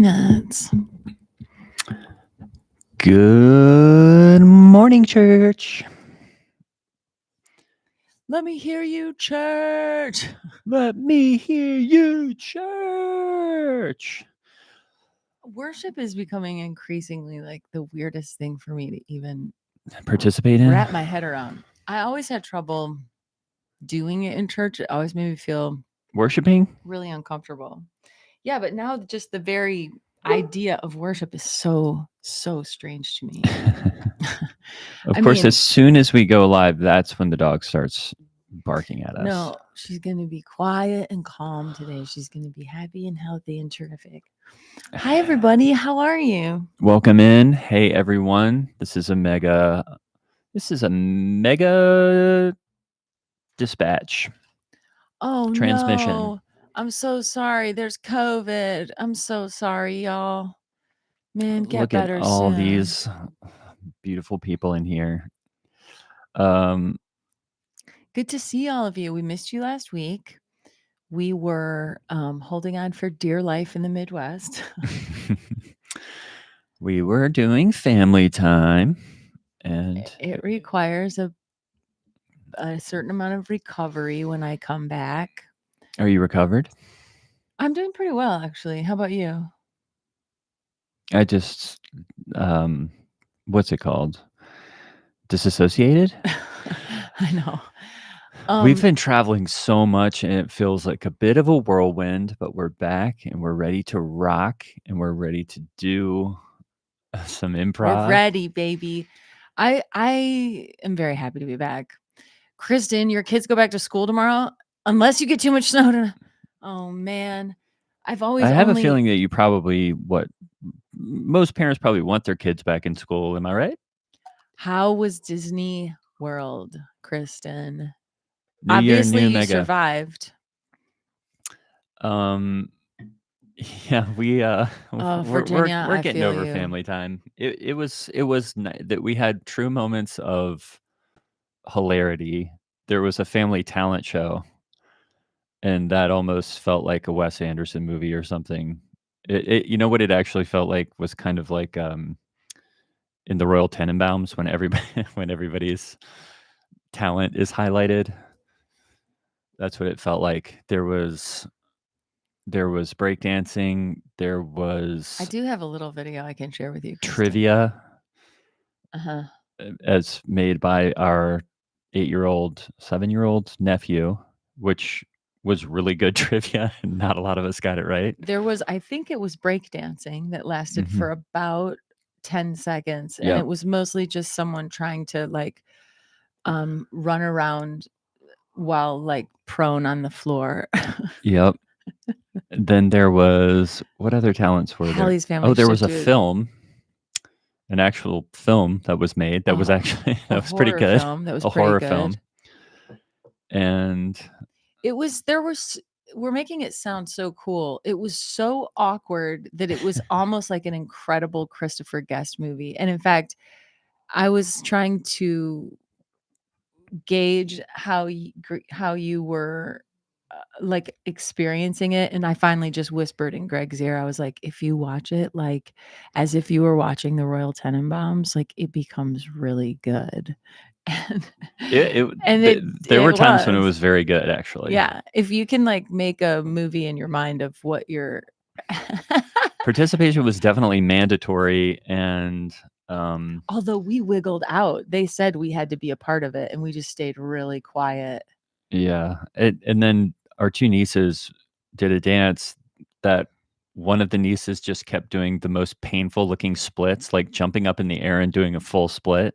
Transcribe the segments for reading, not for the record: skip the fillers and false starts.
Nuts. Good morning, church. Let me hear you, church. Let me hear you, church. Worship is becoming increasingly like the weirdest thing for me to even Participate in. wrap my head around. I always had trouble doing it in church. It always made me feel Worshipping? really uncomfortable. Yeah, but now just the very idea of worship is so strange to me. Of I course, mean- as soon as we go live, that's when the dog starts barking at us. No, she's going to be quiet and calm today. She's going to be happy and healthy and terrific. Hi, everybody. How are you? Welcome in. Hey, everyone. This is a mega dispatch. Oh, Transmission. no. I'm so sorry. There's COVID. I'm so sorry, y'all. Man, get Look better at all soon. these beautiful people in here. Good to see all of you. We missed you last week. We were holding on for dear life in the Midwest. We were doing family time, and It requires a certain amount of recovery when I come back. Are you recovered? I'm doing pretty well, actually. How about you? I just, what's it called? Disassociated? I know. We've been traveling so much, and it feels like a bit of a whirlwind, but we're back, and we're ready to rock, and we're ready to do some improv. We're ready, baby. I am very happy to be back. Kristen, your kids go back to school tomorrow, unless you get too much snow. Oh man, I have a feeling that you probably most parents probably want their kids back in school. Am I right? How was Disney World, Kristen? New Obviously, year, new you mega. Survived. Yeah, we're Virginia, I getting feel over you. family time. It was that we had true moments of hilarity. There was a family talent show, and that almost felt like a Wes Anderson movie or something. You know what it actually felt like was kind of like in the Royal Tenenbaums when everybody's talent is highlighted. That's what it felt like. There was breakdancing. There was. I do have a little video I can share with you, Kristen. Trivia. Uh-huh. As made by our 7-year-old nephew, which was really good trivia, and not a lot of us got it right. I think it was breakdancing that lasted for about 10 seconds. And it was mostly just someone trying to run around while prone on the floor. Yep. Then there was, what other talents were Hallie's there? family Oh, there was a should do it. film, an actual film that was made. That was actually that was pretty good. Film. That was a pretty horror good. film. And we're making it sound so cool. It was so awkward that it was almost like an incredible Christopher Guest movie. And in fact, I was trying to gauge how you were experiencing it, and I finally just whispered in Greg's ear. I was like, if you watch it like as if you were watching the Royal Tenenbaums, like it becomes really good. There were times when it was very good, actually. Yeah, if you can make a movie in your mind of what your participation was definitely mandatory, and although we wiggled out, they said we had to be a part of it, and we just stayed really quiet. Yeah, and then our two nieces did a dance that one of the nieces just kept doing the most painful looking splits, like jumping up in the air and doing a full split.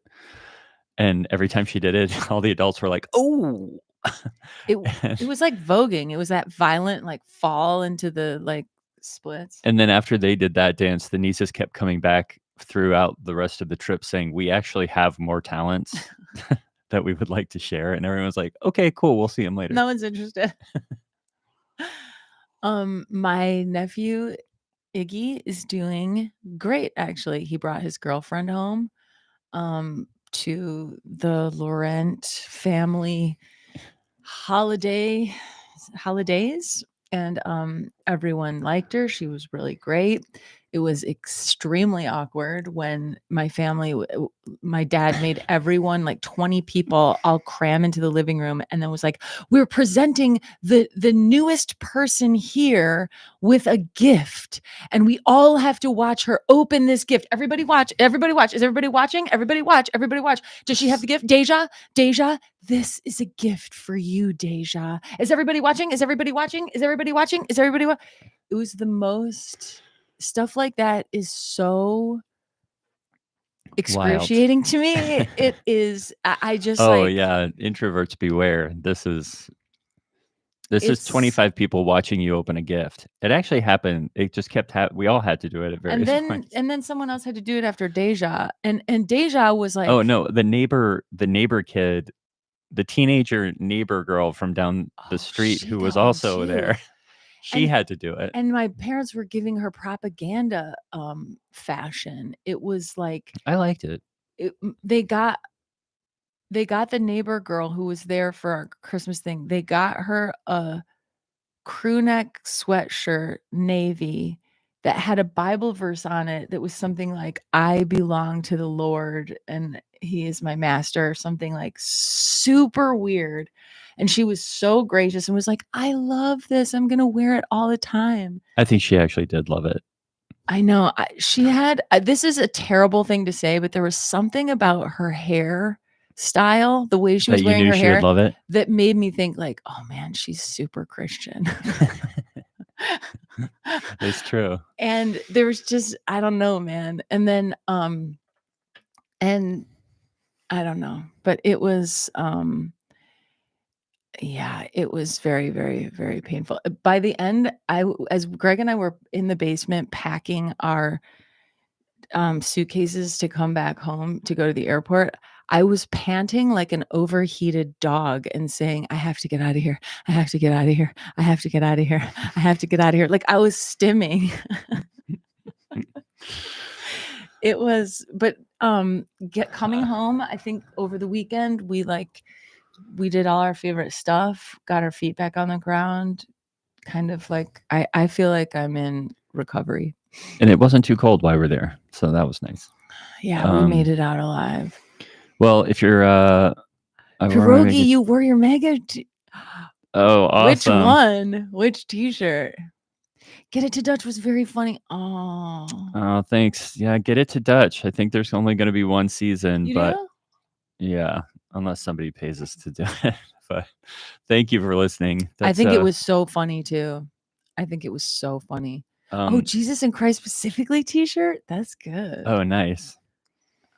And every time she did it, all the adults were like, "Oh!" It was like voguing. It was that violent fall into the splits. And then after they did that dance, the nieces kept coming back throughout the rest of the trip saying, "We actually have more talents that we would like to share." And everyone's like, "Okay, cool. We'll see them later." No one's interested. My nephew Iggy is doing great, actually. He brought his girlfriend home to the Laurent family holidays. and everyone liked her. She was really great. It was extremely awkward when my dad made everyone, like 20 people, all cram into the living room, and then was like, "We're presenting the newest person here with a gift, and we all have to watch her open this gift. Everybody watch! Everybody watch! Is everybody watching? Everybody watch! Everybody watch! Does she have the gift? Deja, Deja, this is a gift for you, Deja. Is everybody watching? Is everybody watching? Is everybody watching? Is everybody It was the most stuff like that is so Wild. excruciating to me. It is I just Oh, like yeah, introverts beware. This is it's 25 people watching you open a gift. It actually happened. It just kept we all had to do it at and various then points. and then someone else had to do it after Deja. And Deja was Oh, like, no, the neighbor kid, the teenager neighbor girl from down the "Oh, street she who was got one also too." there, she And had to do it. and my parents were giving her propaganda fashion. It was like I liked it. they got the neighbor girl who was there for our Christmas thing. They got her a crew neck sweatshirt, navy, that had a Bible verse on it that was something like, "I belong to the Lord and he is my master," or something like super weird. And she was so gracious and was like, "I love this. I'm gonna wear it all the time." I think she actually did love it. I know. She had this is a terrible thing to say, but there was something about her hair style, the way she That was you wearing knew her she would hair, love it? that made me think like, "Oh man, she's super Christian." It's true. And there was just I don't know, man. And I don't know, but it was yeah, it was very, very, very painful. By the end, as Greg and I were in the basement packing our suitcases to come back home to go to the airport, I was panting like an overheated dog and saying, "I have to get out of here. I have to get out of here. I have to get out of here. I have to get out of here." Like I was stimming. It was, but coming home, I think over the weekend we did all our favorite stuff, got our feet back on the ground, kind of like I feel like I'm in recovery. And it wasn't too cold while we were there, so that was nice. Yeah, we made it out alive. Well, if you're, where am I Pierogi, gonna you wore your mega Oh, which awesome. one? Which t-shirt? Get It to Dutch was very funny. Oh. Oh, thanks. Yeah, get it to Dutch. I think there's only gonna be one season, You but do? yeah, unless somebody pays us to do it. But thank you for listening. I That's, think it was so funny too. I think it was so funny. Oh, um Jesus and Christ specifically t-shirt? That's good. oh, nice.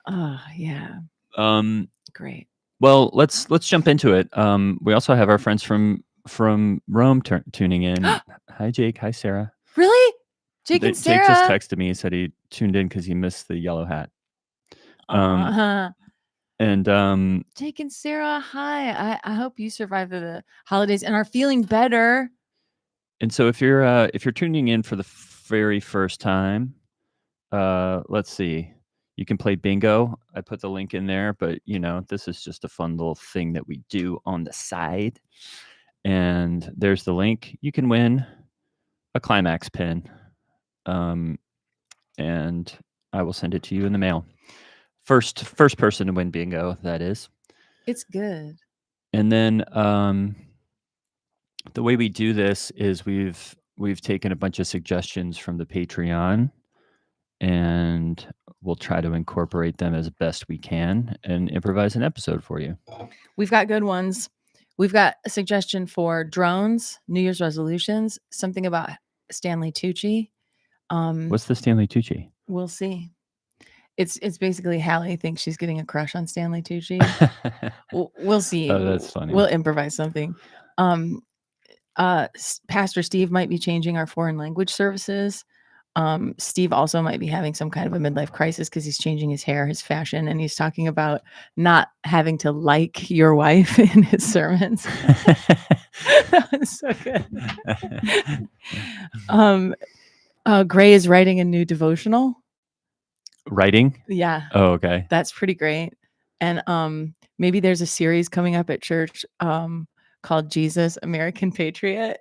Oh, yeah. Um, Great. well, let's jump into it. We also have our friends from Rome tuning in. Hi, Jake. Hi, Sarah. Really? Jake and Jake just Sarah? texted me. He said he tuned in because he missed the yellow hat. Um, Aw. and Jake and Sarah, hi. I hope you survive the holidays and are feeling better. so if you're tuning in for the very first time, let's see. You can play bingo. I put the link in there, but this is just a fun little thing that we do on the side. And there's the link. You can win a climax pin. And I will send it to you in the mail. First person to win bingo, that is. It's good. And then the way we do this is we've taken a bunch of suggestions from the Patreon, and we'll try to incorporate them as best we can and improvise an episode for you. We've got good ones. We've got a suggestion for drones, New Year's resolutions, something about Stanley Tucci. What's the Stanley Tucci? We'll see. It's basically Hallie thinks she's getting a crush on Stanley Tucci. We'll see. Oh, that's funny. We'll improvise something. Pastor Steve might be changing our foreign language services. Steve also might be having some kind of a midlife crisis because he's changing his hair, his fashion, and he's talking about not having to like your wife in his sermons. That was so good. Gray is writing a new devotional. Writing? Yeah. Oh, okay. That's pretty great. And maybe there's a series coming up at church called Jesus American Patriot.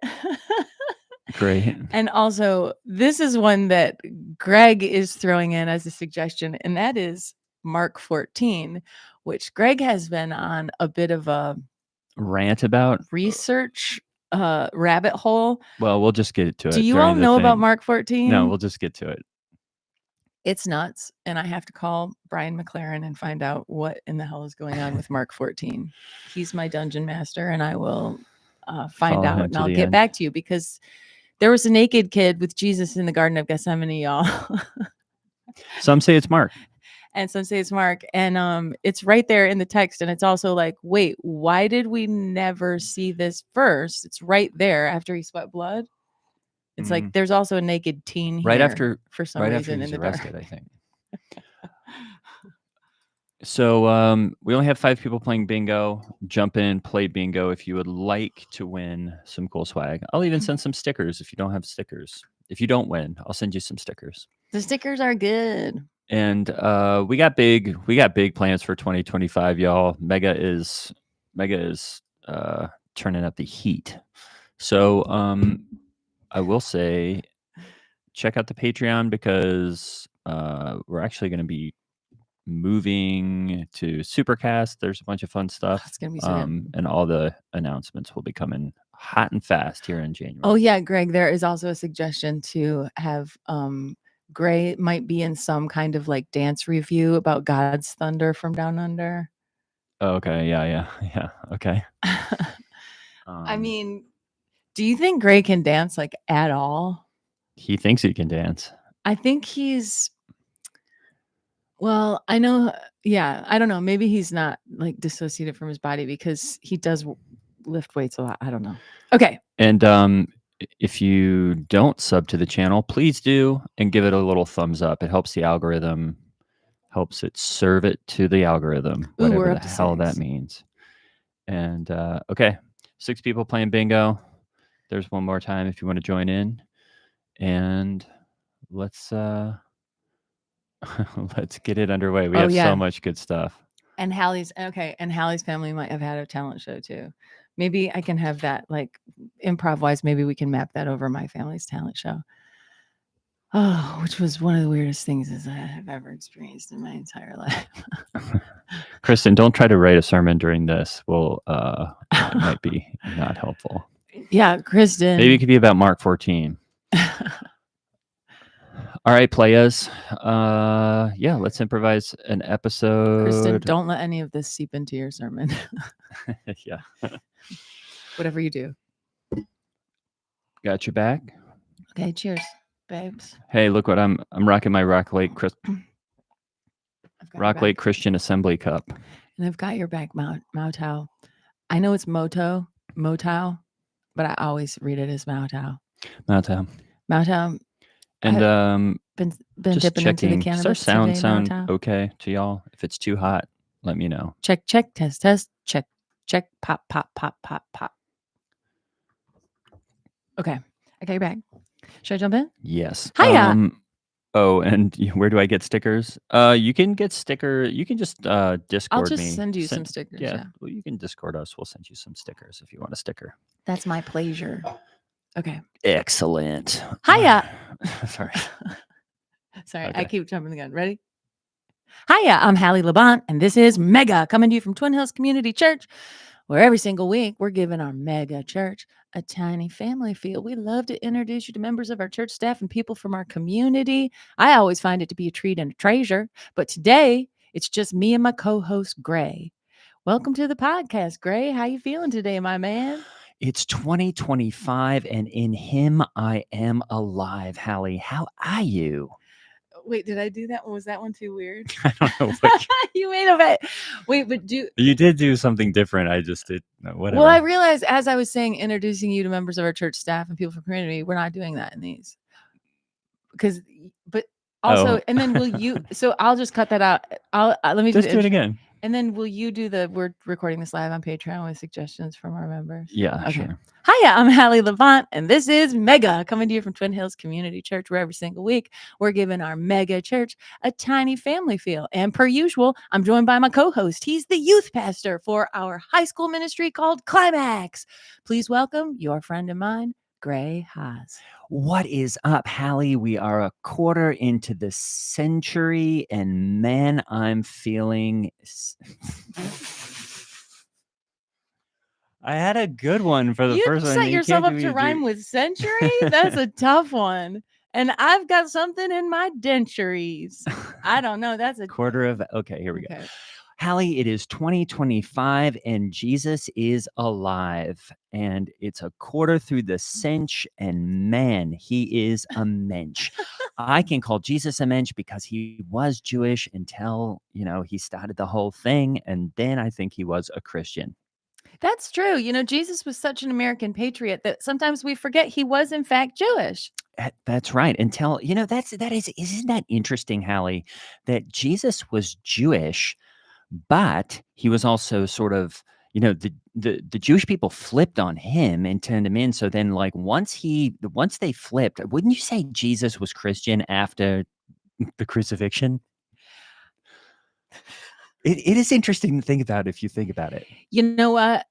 Great. And also, this is one that Greg is throwing in as a suggestion, and that is Mark 14, which Greg has been on a bit of a Rant about? research rabbit hole. Well, we'll just get to Do it you all during the know about thing. Mark No, 14? we'll just get to it. It's nuts, and I have to call Brian McLaren and find out what in the hell is going on with Mark 14. He's my dungeon master, and I will find Follow him out, and to I'll the get end. back to you because there was a naked kid with Jesus in the Garden of Gethsemane, y'all. Some say it's Mark. And some say it's Mark. And it's right there in the text. And it's also like, wait, why did we never see this first? It's right there after he sweat blood. It's like there's also a naked teen Right here after for some right after reason in he's the dark. arrested, I think. So we only have 5 people playing bingo. Jump in, play bingo if you would like to win some cool swag. I'll even send some stickers if you don't have stickers. If you don't win, I'll send you some stickers. The stickers are good. And we got big plans for 2025, y'all. Mega is turning up the heat. So I will say check out the Patreon because we're actually going to be moving to Supercast. There's a bunch of fun stuff. It's gonna be so good. And all the announcements will be coming hot and fast here in January. Oh yeah, Greg, there is also a suggestion to have Gray might be in some kind of like dance review about God's Thunder from Down Under. Oh, okay, yeah. Okay. I mean, do you think Gray can dance like at all? He thinks he can dance. I think he's well, I know I don't know, maybe he's not like dissociated from his body because he does lift weights a lot. I don't know. Okay. And if you don't sub to the channel, please do and give it a little thumbs up. It helps the algorithm, helps it serve it to the algorithm, whatever the hell that means. And okay, 6 people playing bingo. There's one more time if you want to join in. And let's let's get it underway. We have so much good stuff. And Hallie's family might have had a talent show too. Maybe I can have that, like, improv wise, maybe we can map that over my family's talent show. Oh, which was one of the weirdest things I have ever experienced in my entire life. Kristen, don't try to write a sermon during this. Well, it might be not helpful. Yeah, Kristen. Maybe it could be about Mark 14. All right, players. Yeah, let's improvise an episode. Kristen, don't let any of this seep into your sermon. Yeah. Whatever you do. Got your back. Okay, cheers, babes. Hey, look what I'm rocking my Rock Lake Christian Assembly cup. And I've got your back, Maotao. I know it's Motao, but I always read it as Maotao. Maotao. And been just dipping checking. into the cannabis. Does our sound Maotao? Okay to y'all? If it's too hot, let me know. Check, test, check, pop. Okay, I got your back. Should I jump in? Yes. Hiya. Oh, and where do I get stickers? You can get You can just Discord I'll just me. send you some stickers. Yeah. Well, you can Discord us. We'll send you some stickers if you want a sticker. That's my pleasure. Okay. Excellent. Hiya. Sorry. Sorry, okay. I keep jumping the gun. Ready? Hiya, I'm Hallie Labont, and this is Mega, coming to you from Twin Hills Community Church, where every single week we're giving our mega church a tiny family feel. We love to introduce you to members of our church staff and people from our community. I always find it to be a treat and a treasure, but today it's just me and my co-host, Gray. Welcome to the podcast, Gray. How you feeling today, my man? It's 2025, and in him I am alive. Hallie, how are you? Wait, did I do that one? Was that one too weird? I don't know what you made of it. Wait, but you did do something different. I just did whatever. Well, I realized as I was saying, introducing you to members of our church staff and people from community, we're not doing that in these. But also, and then will you? So I'll just cut that out. Let me just do it again. And then will you do we're recording this live on Patreon with suggestions from our members? Yeah, okay. Sure. Hiya, I'm Hallie Labont, and this is Mega, coming to you from Twin Hills Community Church, where every single week we're giving our mega church a tiny family feel. And per usual, I'm joined by my co-host. He's the youth pastor for our high school ministry called Climax. Please welcome your friend of mine, Gray Haas. What is up, Hallie? We are a quarter into the century, and man, I'm feeling. I had a good one for the You first one. set You yourself can't up to rhyme with century? That's a tough one. And I've got something in my dentures. I don't know. That's a quarter of. Okay, here we go. okay. Hallie, it is 2025 and Jesus is alive. And it's a quarter through the cinch, and man, he is a mensch. I can call Jesus a mensch because he was Jewish until, he started the whole thing. And then I think he was a Christian. That's true. Jesus was such an American patriot that sometimes we forget he was in fact Jewish. That's right. Until, isn't that interesting, Hallie, that Jesus was Jewish, but he was also sort of, the Jewish people flipped on him and turned him in. So then, like, once they flipped, wouldn't you say Jesus was Christian after the crucifixion? It is interesting to think about if you think about it. You know what?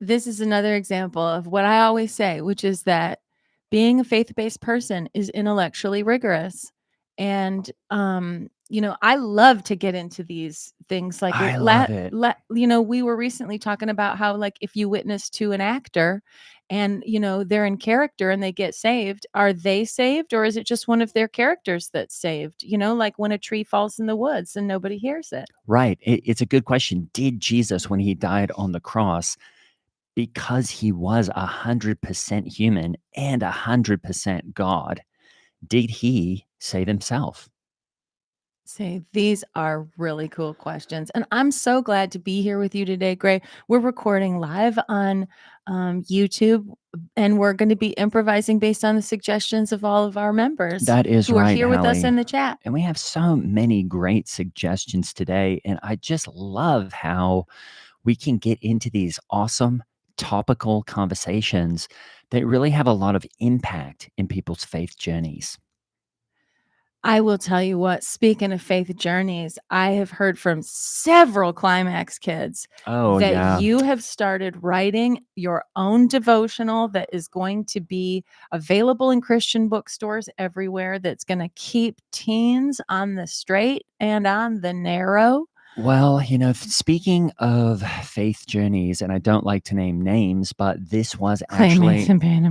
This is another example of what I always say, which is that being a faith-based person is intellectually rigorous. And I love to get into these things like I love it. we were recently talking about how, like, if you witness to an actor and they're in character and they get saved, are they saved, or is it just one of their characters that's saved? Like when a tree falls in the woods and nobody hears it. Right. It's a good question. Did Jesus, when he died on the cross, because he was 100% human and 100% God, did he save himself? See, these are really cool questions. And I'm so glad to be here with you today, Gray. We're recording live on YouTube, and we're going to be improvising based on the suggestions of all of our members That is who are right, here with us Hallie. in the chat. And we have so many great suggestions today. And I just love how we can get into these awesome topical conversations that really have a lot of impact in people's faith journeys. I will tell you what, speaking of faith journeys, I have heard from several Climax kids that yeah. you have started writing your own devotional that is going to be available in Christian bookstores everywhere, that's going to keep teens on the straight and on the narrow. Well, speaking of faith journeys, and I don't like to name names, but this was actually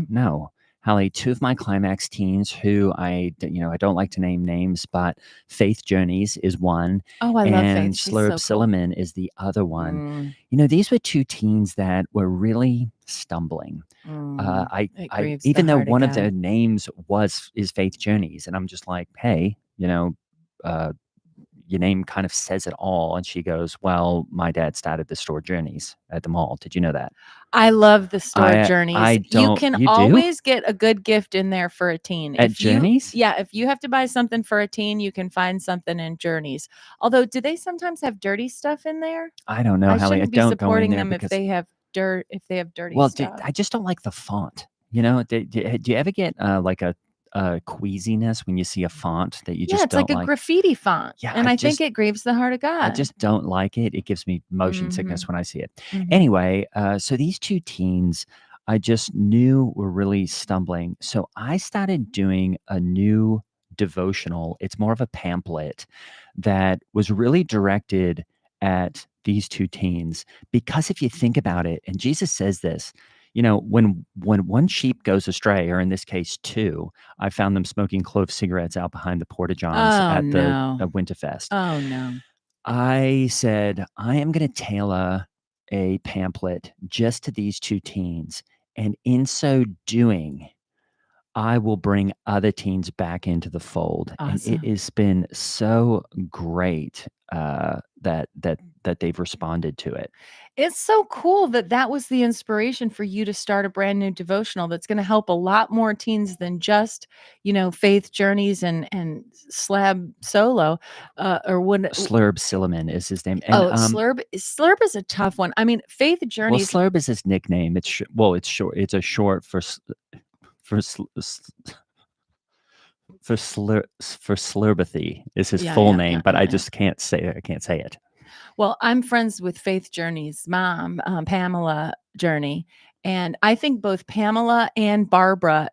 no, Hallie, two of my Climax teens who I don't like to name names, but Faith Journeys is one. Oh, I love Faith. And She's Slurb so cool. Silliman is the other one. These were two teens that were really stumbling. Even though one of their names is Faith Journeys, and I'm just like, hey, your name kind of says it all. And she goes, well, my dad started the store Journeys at the mall. Did you know that? I love the store Journeys. You can always get a good gift in there for a teen. At Journeys? If you have to buy something for a teen, you can find something in Journeys. Although, do they sometimes have dirty stuff in there? I don't know, Hallie. I don't go in there them because if they have dirty well, stuff. I just don't like the font. Do you ever get like a queasiness when you see a font that you just it's like don't a graffiti font. Yeah, and I think it grieves the heart of God. I just don't like it. It gives me motion sickness when I see it. Mhm. Anyway, so these two teens I just knew were really stumbling. So I started doing a new devotional. It's more of a pamphlet that was really directed at these two teens. Because if you think about it, and Jesus says this, when one sheep goes astray, or in this case two, I found them smoking clove cigarettes out behind the porta johns at the Winterfest. Oh no. I said, I am going to tailor a pamphlet just to these two teens. And in so doing, I will bring other teens back into the fold. Awesome. And it has been so great that they've responded to it. It's so cool that was the inspiration for you to start a brand new devotional that's going to help a lot more teens than just, Faith Journeys and Slab Solo, or what? Slurb Silliman is his name. And, Slurb is a tough one. I mean, Faith Journeys. Well, Slurb is his nickname. It's short. It's a short for Slurbathy is his full name, but I just can't say it. I can't say it. Well, I'm friends with Faith Journey's mom, Pamela Journey, And I think both Pamela and Barbara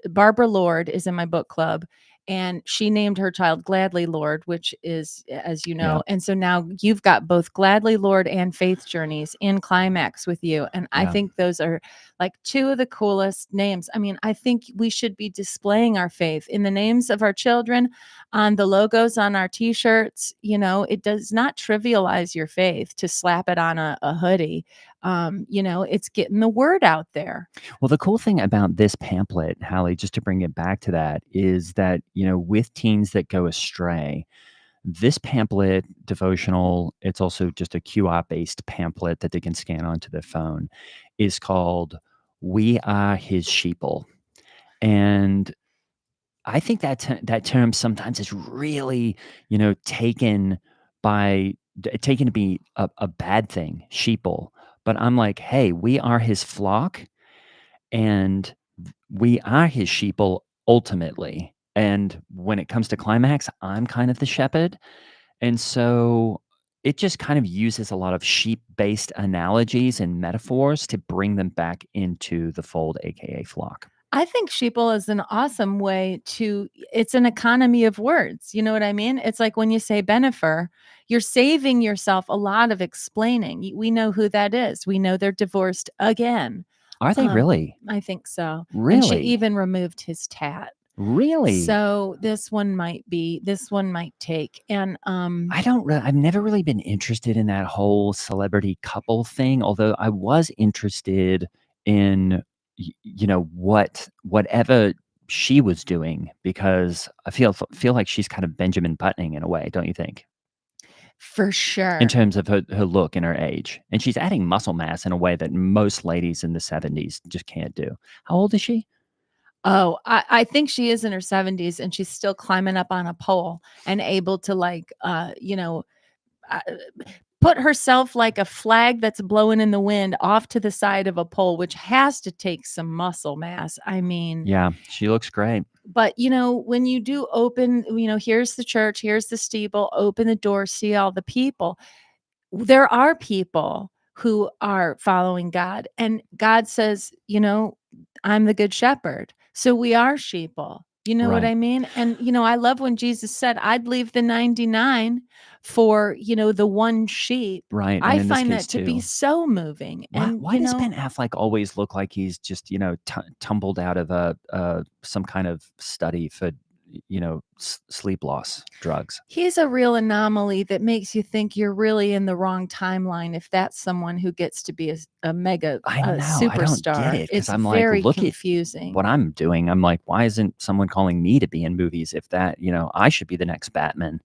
Barbara Lord is in my book club, and she named her child Gladly Lord, which is, as you Yeah, know. And so now you've got both Gladly Lord and Faith Journeys in Climax with you. And I yeah. think those are like two of the coolest names. I mean, I think we should be displaying our faith in the names of our children on the logos on our t-shirts. It does not trivialize your faith to slap it on a hoodie. It's getting the word out there. Well, the cool thing about this pamphlet, Hallie, just to bring it back to that, is that, with teens that go astray, this pamphlet devotional, it's also just a QR based pamphlet that they can scan onto their phone, is called We Are His Sheeple. And I think that term sometimes is really, taken taken to be a bad thing, sheeple. But I'm like, hey, we are his flock, and we are his sheeple ultimately. And when it comes to climax, I'm kind of the shepherd. And so it just kind of uses a lot of sheep-based analogies and metaphors to bring them back into the fold, aka flock. I think sheeple is an awesome way it's an economy of words. You know what I mean? It's like when you say Benifer, you're saving yourself a lot of explaining. We know who that is. We know they're divorced again. Are they really? I think so. And she Really? even removed his tat. Really? So this one might take. And I've never really been interested in that whole celebrity couple thing, although I was interested in, whatever she was doing, because I feel like she's kind of Benjamin Buttoning in a way, don't you think? for In sure. terms of her look and her age. And she's adding muscle mass in a way that most ladies in the 70s just can't do. How old is she? Oh, I think she is in her 70s and she's still climbing up on a pole and able to uh, put herself like a flag that's blowing in the wind off to the side of a pole, which has to take some muscle mass. I mean, Yeah, she looks great. but when you do open, here's the church, here's the steeple, open the door, see all the people. There are people who are following God, and God says, I'm the good shepherd. So we are sheeple. You know what Right, I mean? And I love when Jesus said, I'd leave the 99 for, the one sheep. right, and I in this find case that to be too. so moving. Why And why does Ben Affleck always look like he's just, tumbled out of some kind of study for, sleep loss drugs? he's a real anomaly that makes you think you're really in the wrong timeline if that's someone who gets to be a mega I know, I don't get superstar. it, because 'cause It's I'm like, very "Look at what confusing. I'm doing." I'm like, "Why isn't someone calling me to be in movies if I should be the next Batman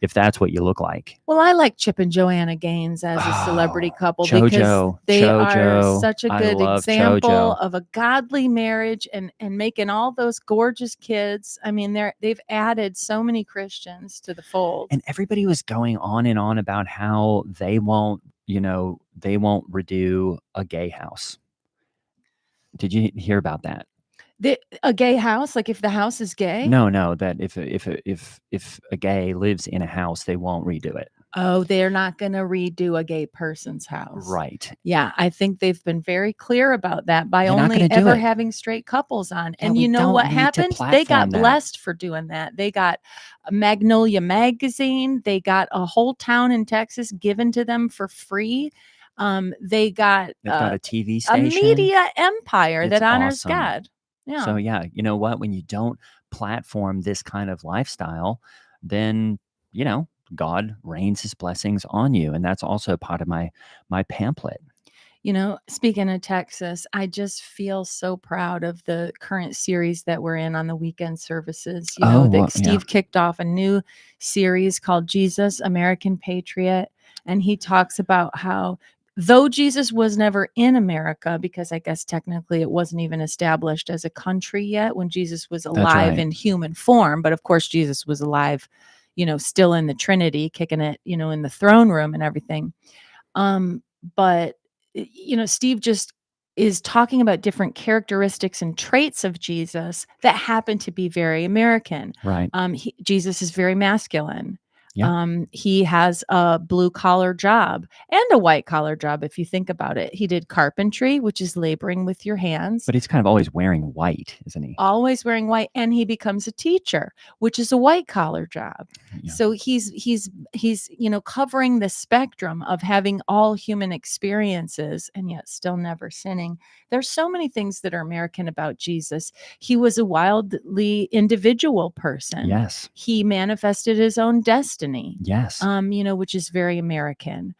if that's what you look like." Well, I like Chip and Joanna Gaines as a celebrity Oh, couple because JoJo, they are JoJo. such a I good love example JoJo. of a godly marriage and making all those gorgeous kids. I mean, they've added so many Christians to the fold. And everybody was going on and on about how they won't redo a gay house. Did you hear about that? A gay house, like if the house is gay? No, no, that if a gay lives in a house, they won't redo it. Oh, they're not gonna redo a gay person's house. Right. Yeah, I think they've been very clear about that by They're not only gonna do ever it. having straight couples on, Yeah, and we you know don't what need to happened? They got platform that. blessed for doing that. They got a Magnolia Magazine, they got a whole town in Texas given to them for free. They got, They've got a TV a station. media empire It's that honors awesome. God. So, Yeah. yeah, you know what? When you don't platform this kind of lifestyle, then, God rains his blessings on you, and that's also part of my pamphlet. Speaking of Texas, I just feel so proud of the current series that we're in on the weekend services. Oh, That well, yeah. Steve kicked off a new series called Jesus, American Patriot. And he talks about how, though Jesus was never in America, because I guess technically it wasn't even established as a country yet when Jesus was That's alive right. in human form. But of course, Jesus was alive, still in the Trinity, kicking it, in the throne room and everything. But Steve just is talking about different characteristics and traits of Jesus that happen to be very American. Right. Jesus is very masculine. Yeah. He has a blue collar job and a white collar job, if you think about it. He did carpentry, which is laboring with your hands, But he's kind of always wearing white, isn't he? always wearing white, and he becomes a teacher, which is a white collar job. Yeah. So he's covering the spectrum of having all human experiences and yet still never sinning. There's so many things that are American about Jesus. He was a wildly individual person. Yes. He manifested his own destiny. Yes. Which is very American.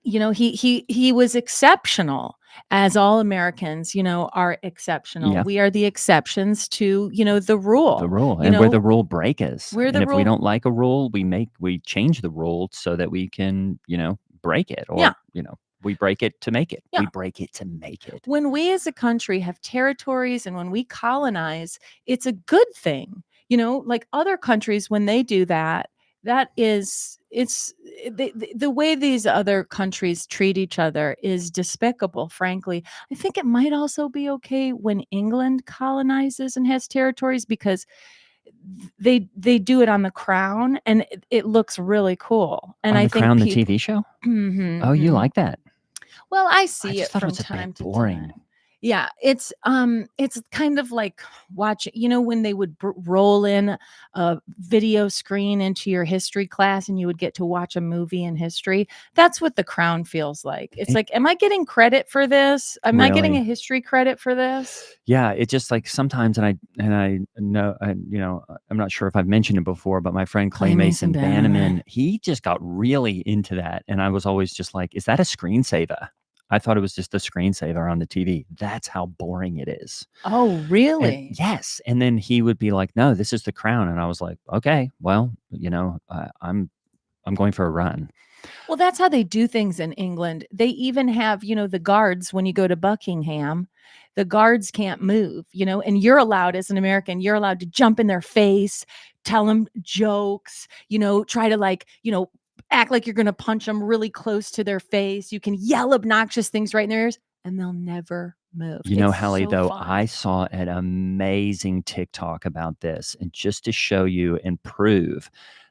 He was exceptional, as all Americans, are exceptional. Yeah. We are the exceptions to, the rule. The rule. And we're the rule breakers. We're And the if we rule. don't like a rule, we change the rule so that we can, break it. Or, Yeah. we break it to make it. Yeah. We break it to make it. When we as a country have territories and when we colonize, it's a good thing. Like other countries, when they do that, the way these other countries treat each other is despicable, frankly. I think it might also be okay when England colonizes and has territories, because they do it on the Crown and it looks really cool. And On I The think Crown, the people, TV show? Mhm, Oh, you mhm. like that? Well, I I see just it thought it from was a time bit to boring. time. Yeah, it's kind of like watching, when they would roll in a video screen into your history class and you would get to watch a movie in history. That's what The Crown feels like. It's It like, am I getting credit for this? Am I getting a really history credit for this? Yeah, it just like sometimes, and I know, I'm not sure if I've mentioned it before, but my friend Clay Mason Bannerman, he just got really into that, and I was always just like, "Is that a screensaver?" I thought it was just a screensaver on the TV. That's how boring it is. Oh, And really? yes, and then he would be like, "No, this is The Crown," and I was like, "Okay, well, I'm going for a run." Well, that's how they do things in England. They even have, the guards when you go to Buckingham, the guards can't move, and you're allowed, as an American, you're allowed to jump in their face, tell them jokes, try to act like you're going to punch them really close to their face. You can yell obnoxious things right in their ears and they'll never move. It's Hallie, so though, fun. I saw an amazing TikTok about this, and just to show you and prove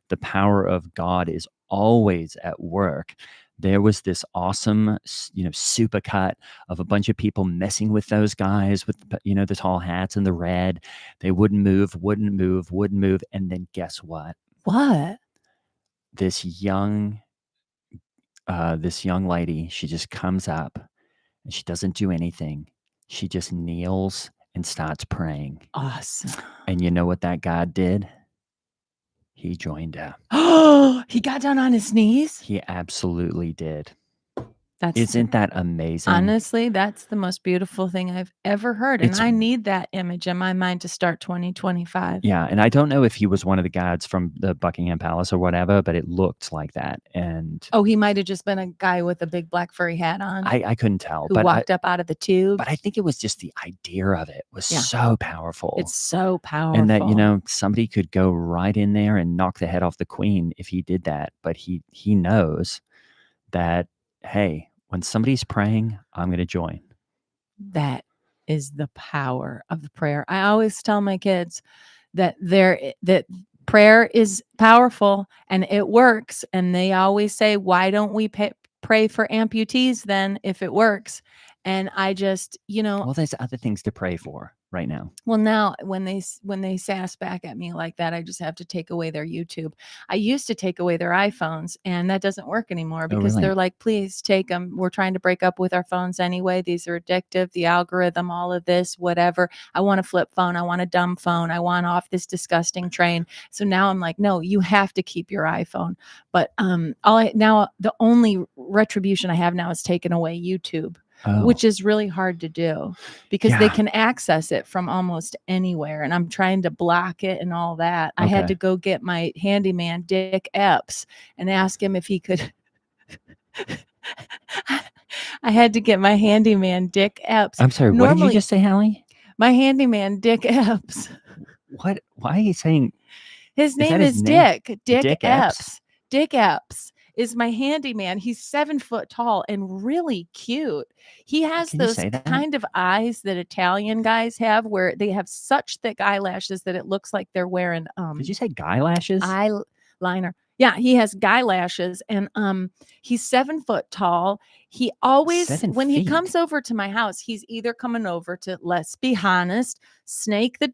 the power of God is always at work. There was this awesome, supercut of a bunch of people messing with those guys with, the tall hats and the red. They wouldn't move, wouldn't move, wouldn't move. And then guess what? What? This young lady, she just comes up and she doesn't do anything. She just kneels and starts praying. Awesome. And you know what that God did? He joined her. Oh, he got down on his knees? He absolutely did. That's Isn't that amazing? Honestly, that's the most beautiful thing I've ever heard, and I need that image in my mind to start 2025. Yeah, and I don't know if he was one of the guards from the Buckingham Palace or whatever, but it looked like that. And Oh, he might have just been a guy with a big black furry hat on I couldn't tell, who walked up out of the tube. but I think it was just the idea of it was Yeah. so powerful. It's so powerful. And that, somebody could go right in there and knock the head off the queen if he did that. But he knows that, hey, when somebody's praying, I'm going to join. That is the power of the prayer. I always tell my kids that that prayer is powerful and it works. And they always say, why don't we pray for amputees then if it works? And I just, Well, there's other things to pray for right now. Well, now when they sass back at me like that, I just have to take away their YouTube. I used to take away their iPhones, and that doesn't work anymore because really? they're like, please take them. We're trying to break up with our phones anyway. These are addictive, the algorithm, all of this, whatever. I want a flip phone. I want a dumb phone. I want off this disgusting train. So now I'm like, no, you have to keep your iPhone. But the only retribution I have now is taking away YouTube. Which is really hard to do because they can access it from almost anywhere. And I'm trying to block it and all that. I had to go get my handyman, Dick Epps, and ask him if he could. I had to get my handyman, Dick Epps. I'm sorry, what did you just say, Hallie? My handyman, Dick Epps. What? Why are you saying? His name is Dick. Dick Epps. Dick Epps is my handyman. He's 7 foot tall and really cute. He has those kind of eyes that Italian guys have where they have such thick eyelashes that it looks like they're wearing Did you say guy lashes? liner. Yeah, he has guy lashes, and he's 7 foot tall. He always, 7 when he feet? comes over to my house, he's either coming over to, let's be honest, snake the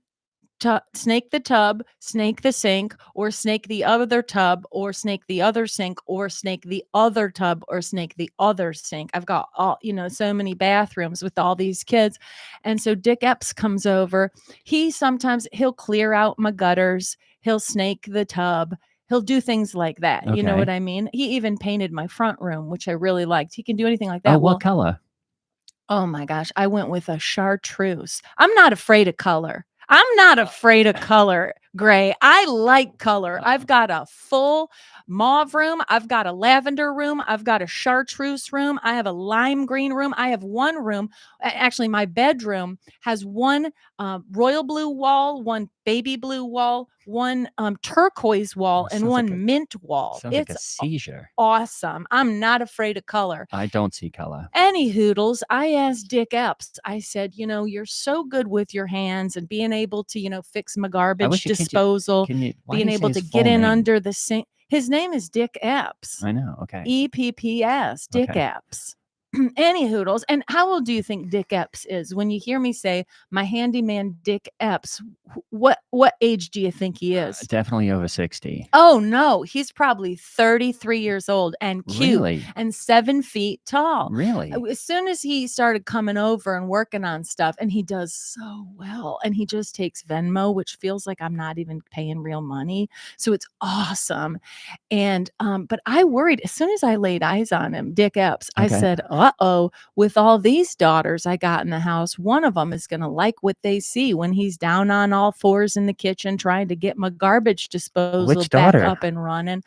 snake the tub, snake the sink, or snake the other tub, or snake the other sink, or snake the other tub, or snake the other sink. I've got all, so many bathrooms with all these kids. And so Dick Epps comes over. He'll clear out my gutters, he'll snake the tub. He'll do things like that. You know Okay. what I mean? He even painted my front room, which I really liked. He can do anything like Oh, that. what Well, color? oh my gosh, I went with a chartreuse. I'm not afraid of color. I'm not afraid of color, Gray. I like color. I've got a full mauve room. I've got a lavender room. I've got a chartreuse room. I have a lime green room. I have one room. Actually, my bedroom has one royal blue wall, one baby blue wall, one turquoise wall, and Sounds like one mint wall. sounds like a It's seizure. awesome. I'm not afraid of color. I don't see color. Any hoodles, I asked Dick Epps, I said, you're so good with your hands and being able to, fix my I garbage wish you disposal, why do being you say able his to get full in name? under the sink. His name is Dick Epps. I know, okay. EPPS, Dick Okay. Epps. Any hoodles. And how old do you think Dick Epps is? When you hear me say my handyman Dick Epps, what age do you think he is? Definitely over 60. Oh no, he's probably 33 years old and cute Really? and 7 feet tall. Really? As soon as he started coming over and working on stuff, and he does so well, and he just takes Venmo, which feels like I'm not even paying real money. So it's awesome. And but I worried as soon as I laid eyes on him, Dick Epps, I Okay. said, uh-oh, with all these daughters I got in the house, one of them is gonna like what they see when he's down on all fours in the kitchen trying to get my garbage disposal Which back daughter? up and running.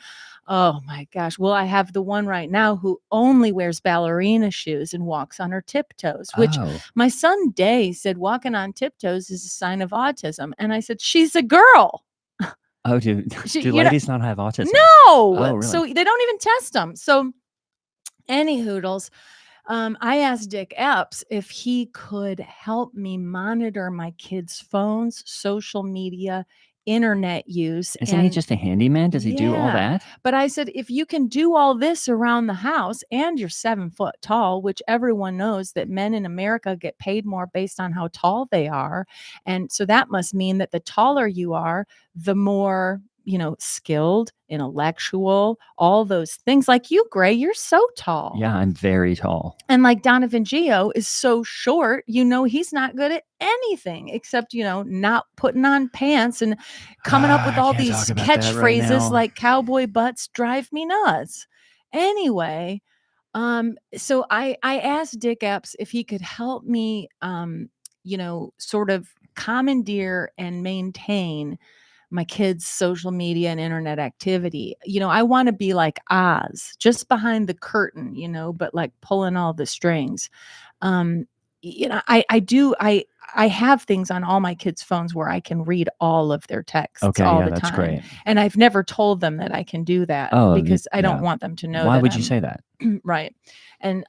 Oh my gosh. Well, I have the one right now who only wears ballerina shoes and walks on her tiptoes, which Oh. my son Day said walking on tiptoes is a sign of autism. And I said, she's a girl. Oh, do You know, ladies not have autism? no. Oh, So really? they don't even test them. So any hoodles. I asked Dick Epps if he could help me monitor my kids' phones, social media, internet use, Isn't he and just a handyman? Does he do all yeah. that? But I said, if you can do all this around the house and you're 7 foot tall, which everyone knows that men in America get paid more based on how tall they are. And so that must mean that the taller you are, the more, skilled, intellectual, all those things. Like you, Gray, you're so tall. Yeah, I'm very tall. And like Donovan Geo is so short, he's not good at anything except, not putting on pants and coming up with I all can't these talk about that right catchphrases now. like cowboy butts drive me nuts. Anyway, so I asked Dick Epps if he could help me, sort of commandeer and maintain my kids' social media and internet activity. I want to be like Oz, just behind the curtain, but like pulling all the strings. Um, I have things on all my kids' phones where I can read all of their texts Okay, all yeah, the that's time. great. And I've never told them that I can do that Oh, because I don't yeah. want them to know Why that would you I'm say that? right. And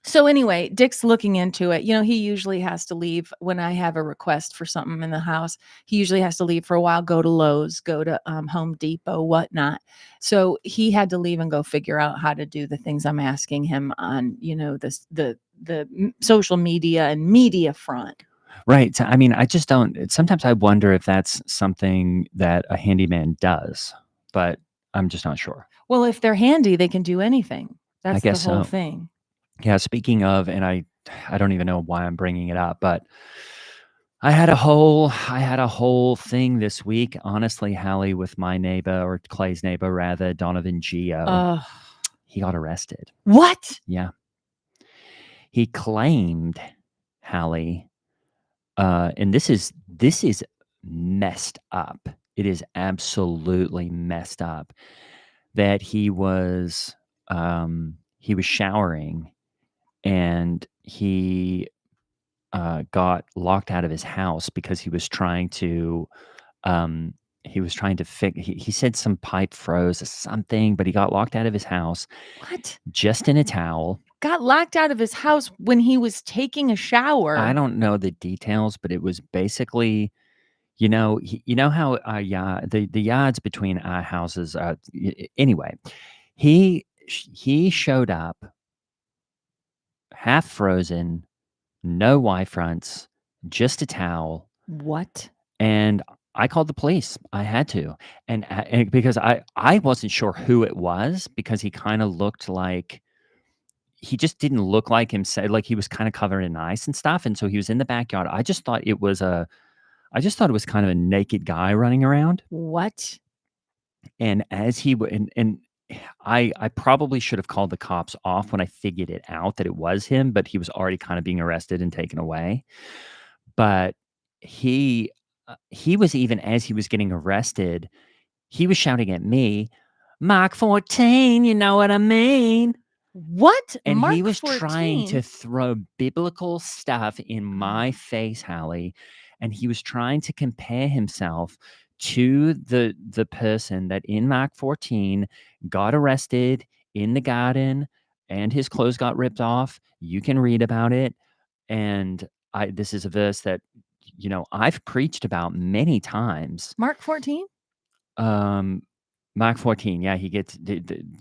so anyway, Dick's looking into it. He usually has to leave when I have a request for something in the house. He usually has to leave for a while, go to Lowe's, go to Home Depot, whatnot. So he had to leave and go figure out how to do the things I'm asking him on, the social media and media front. Right. So, I mean, I just don't. Sometimes I wonder if that's something that a handyman does, but I'm just not sure. Well, if they're handy, they can do anything. I That's the guess whole so. thing. Yeah. Speaking of, and I don't even know why I'm bringing it up, but I had a whole thing this week, honestly, Hallie, with my neighbor, or Clay's neighbor rather, Donovan Geo. He got arrested. What? Yeah. He claimed, Hallie, and this is messed up. It is absolutely messed up that he was showering and he got locked out of his house because he was trying to fix. He said some pipe froze or something, but he got locked out of his house. What? Just in a towel. Got locked out of his house when he was taking a shower. I don't know the details, but it was basically You know how the yards between our houses are. Anyway, he showed up half frozen, no Y fronts, just a towel, What? and I called the police. I had to, and because I wasn't sure who it was because he kind of looked like he just didn't look like himself. Like he was kind of covered in ice and stuff, and so he was in the backyard. I just thought it was kind of a naked guy running around. What? And as he w and I probably should have called the cops off when I figured it out that it was him, but he was already kinda being arrested and taken away. But he, he was even as he was getting arrested, he was shouting at me, "Mark 14, you know what I mean?" What? And he Mark was trying to 14? throw biblical stuff in my face, Hallie, and he was trying to compare himself to the person that in Mark 14 got arrested in the garden and his clothes got ripped off. You can read about it. And this is a verse that I've preached about many times. Mark 14? Um, Mark 14, yeah, he gets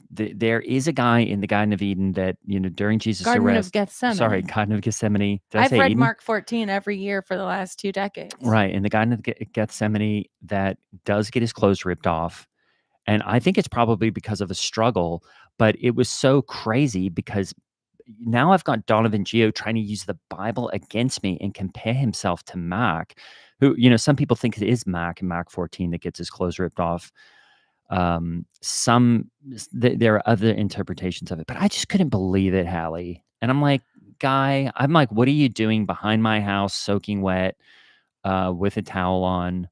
there is a guy in the Garden of Eden that, during Jesus' Garden of arrest, sorry, Gethsemane. Garden of Gethsemane. Did I I've say read Eden? Mark 14 every year for the last 2 decades. Right, in the Garden of Gethsemane that does get his clothes ripped off. And I think it's probably because of a struggle, but it was so crazy because now I've got Donovan Geo trying to use the Bible against me and compare himself to Mark, who, some people think it is Mark in Mark 14 that gets his clothes ripped off. There are other interpretations of it, but I just couldn't believe it, Hallie. And I'm like, what are you doing behind my house, soaking wet, with a towel on?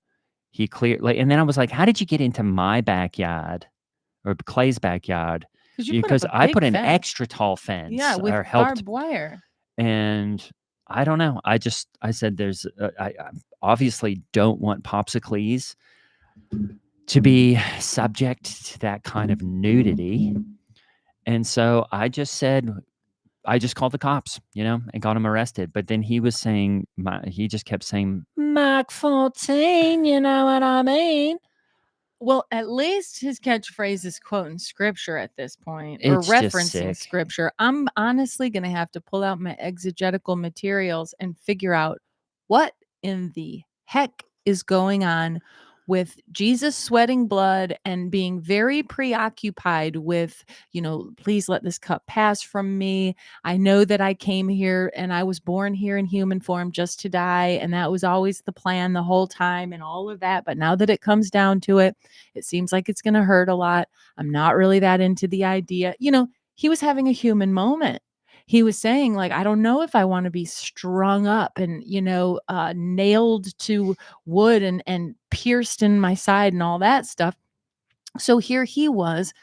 And then I was like, how did you get into my backyard or Clay's backyard? 'Cause you put up Because a I big put an fence. extra tall Yeah, fence with or helped, barbed wire. and I don't know. I said, I obviously don't want Popsicles to be subject to that kind of nudity. And so I just called the cops, and got him arrested. But then he just kept saying, Mark 14, you know what I mean? Well, at least his catchphrase is quoting scripture at this point or It's just referencing sick. scripture. I'm honestly gonna have to pull out my exegetical materials and figure out what in the heck is going on with Jesus sweating blood and being very preoccupied with, please let this cup pass from me. I know that I came here and I was born here in human form just to die. And that was always the plan the whole time and all of that. But now that it comes down to it, it seems like it's going to hurt a lot. I'm not really that into the idea. He was having a human moment. He was saying, like, I don't know if I want to be strung up and, nailed to wood and pierced in my side and all that stuff. So here he was,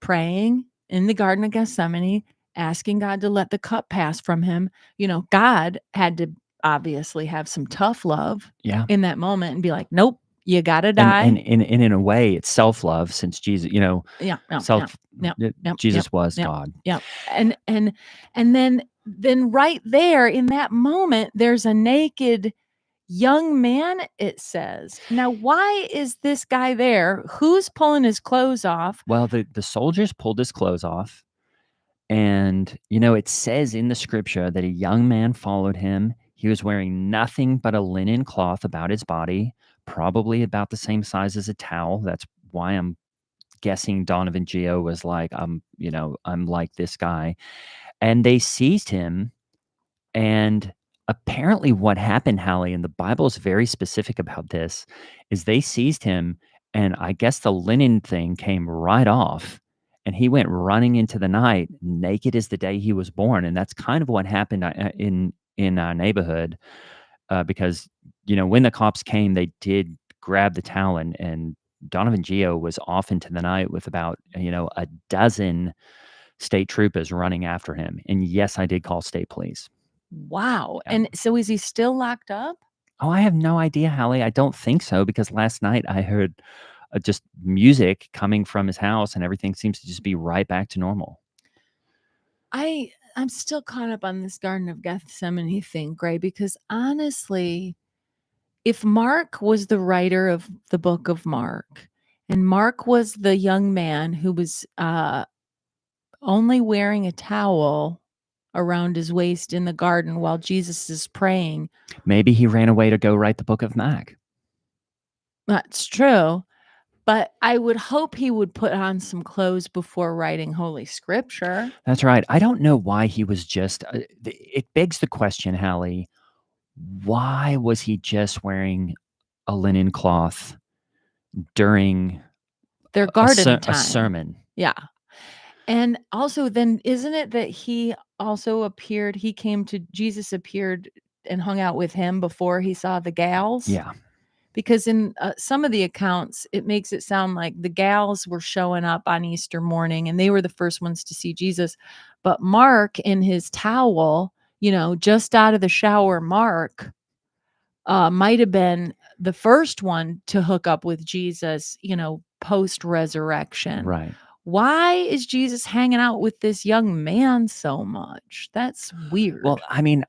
praying in the Garden of Gethsemane, asking God to let the cup pass from him. God had to obviously have some tough love Yeah. in that moment and be like, nope, you got to And die. in a way, it's self-love since Jesus, Yeah, yeah, yeah, self yep, yep, yep, Jesus was yep, God. yep. And then right there in that moment, there's a naked young man, it says. Now, why is this guy there? Who's pulling his clothes off? Well, the soldiers pulled his clothes off, and, it says in the scripture that a young man followed him. He was wearing nothing but a linen cloth about his body, probably about the same size as a towel. That's why I'm guessing Donovan Geo was like, I'm like this guy. And they seized him. And apparently, what happened, Hallie, and the Bible is very specific about this, is they seized him, and I guess the linen thing came right off, and he went running into the night, naked as the day he was born. And that's kind of what happened in our neighborhood, because when the cops came, they did grab the towel, and Donovan Geo was off into the night with about a dozen state troopers running after him. And yes, I did call state police. Wow. Yeah. And so is he still locked up? Oh, I have no idea, Hallie. I don't think so because last night I heard just music coming from his house and everything seems to just be right back to normal. I'm still caught up on this Garden of Gethsemane thing, Gray, because honestly, if Mark was the writer of the book of Mark, and Mark was the young man who was only wearing a towel around his waist in the garden while Jesus is praying. Maybe he ran away to go write the book of Mac. That's true. But I would hope he would put on some clothes before writing Holy Scripture. That's right. I don't know why he was just. It begs the question, Hallie. Why was he just wearing a linen cloth during Their garden a time. sermon? Yeah. And also, then isn't it that he also appeared, Jesus appeared and hung out with him before he saw the gals? Yeah. Because in some of the accounts, it makes it sound like the gals were showing up on Easter morning and they were the first ones to see Jesus. But Mark, in his towel, just out of the shower, Mark might have been the first one to hook up with Jesus, post resurrection. Right. Why is Jesus hanging out with this young man so much? That's weird. Well, I mean,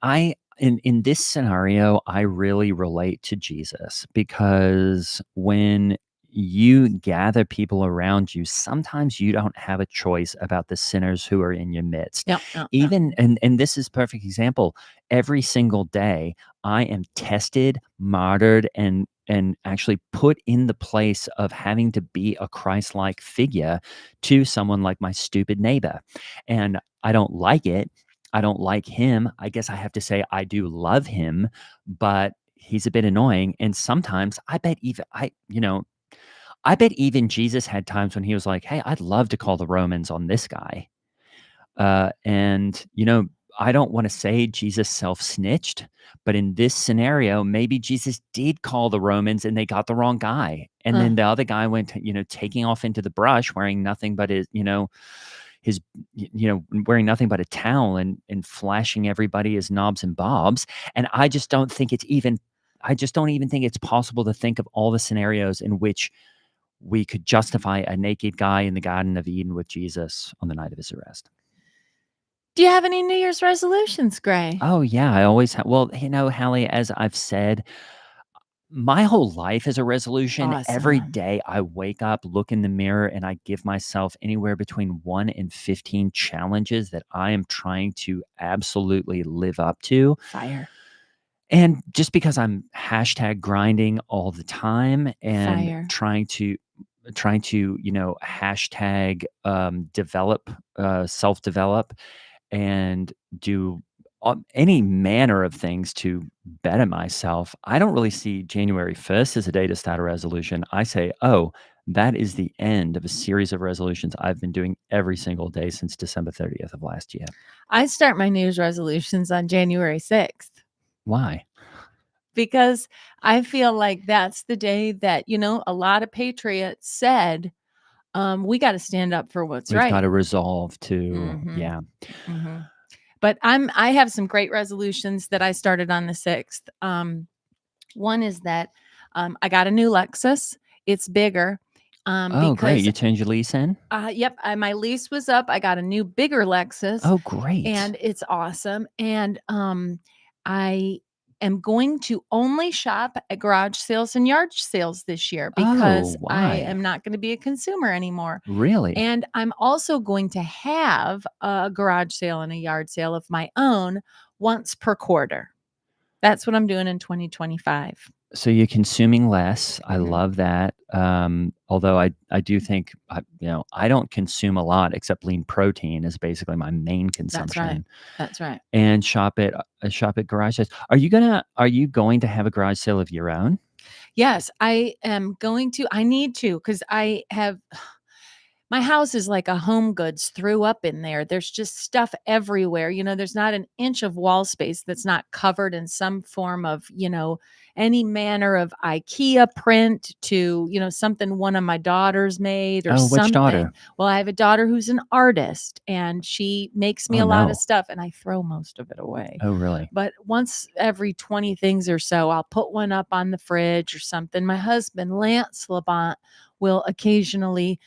in this scenario, I really relate to Jesus because when you gather people around you, sometimes you don't have a choice about the sinners who are in your midst. Yeah, yeah, yeah. Even and this is perfect example. Every single day, I am tested, martyred, and actually put in the place of having to be a Christ-like figure to someone like my stupid neighbor. And I don't like it. I don't like him. I guess I have to say I do love him, but he's a bit annoying. And sometimes I bet even Jesus had times when he was like, "Hey, I'd love to call the Romans on this guy." And I don't want to say Jesus self-snitched, but in this scenario, maybe Jesus did call the Romans and they got the wrong guy. And then the other guy went, taking off into the brush wearing nothing but his wearing nothing but a towel and flashing everybody as knobs and bobs. And I just don't even think it's possible to think of all the scenarios in which we could justify a naked guy in the Garden of Eden with Jesus on the night of his arrest. Do you have any New Year's resolutions, Gray? Oh yeah, I always have. Well, Hallie, as I've said, my whole life is a resolution. Every Awesome. day I wake up, look in the mirror, and I give myself anywhere between 1 and 15 challenges that I am trying to absolutely live up to. Fire. And just because I'm hashtag grinding all the time and Fire. trying to hashtag develop, self-develop, and do any manner of things to better myself, I don't really see January 1st as a day to start a resolution. I say, oh, that is the end of a series of resolutions I've been doing every single day since December 30th of last year. I start my New Year's resolutions on January 6th. Why? Because I feel like that's the day that, a lot of patriots said, we got to stand up for what's We've right. got to resolve to, Mhm. yeah. Mhm. But I have some great resolutions that I started on the 6th. One is that I got a new Lexus. It's bigger. Oh, great. Because You changed your lease in? yep, my lease was up. I got a new bigger Lexus. Oh, great. And it's awesome. And I am going to only shop at garage sales and yard sales this year because Oh, I why? am not going to be a consumer anymore. Really? And I'm also going to have a garage sale and a yard sale of my own once per quarter. That's what I'm doing in 2025. So you're consuming less. I Mhm. love that. Although I do think, I don't consume a lot except lean protein is basically my main That's right. consumption. That's right. And shop at garage sales. Are you going to have a garage sale of your own? Yes, I am going to. I need to because I have my house is like a Home Goods threw up in there. There's just stuff everywhere. There's not an inch of wall space that's not covered in some form of, any manner of IKEA print to, something one of my daughters made or Oh, which something. daughter? Well, I have a daughter who's an artist and she makes me Oh, a lot of no. stuff and I throw most of it away. Oh, really? But once every 20 things or so, I'll put one up on the fridge or something. My husband, Lance Labont, will occasionally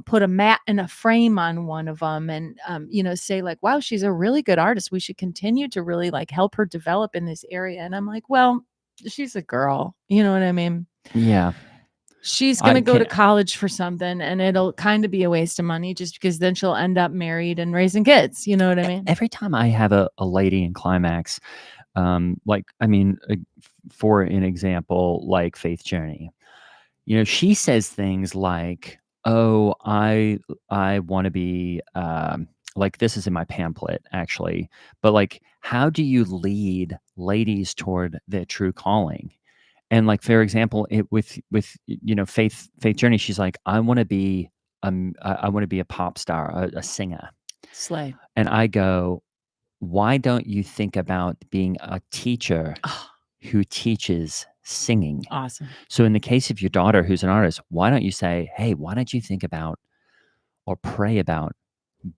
put a mat and a frame on one of them and, say like, wow, she's a really good artist. We should continue to really like help her develop in this area. And I'm like, well, she's a girl. You know what I mean? Yeah. She's I gonna go to can't college for something, and it'll kind of be a waste of money just because then she'll end up married and raising kids. You know what I mean? every time I have a lady in climax, like, I mean, for an example, like Faith Journey, she says things like, "Oh, I want to be like this is in my pamphlet actually, but like, how do you lead ladies toward their true calling?" And like, for example, with Faith Journey, she's like, "I want to be I want to be a pop star, a singer," Slay. and I go, "Why don't you think about being a teacher Oh, who teaches singing?" awesome. So in the case of your daughter who's an artist, why don't you say, "Hey, why don't you think about or pray about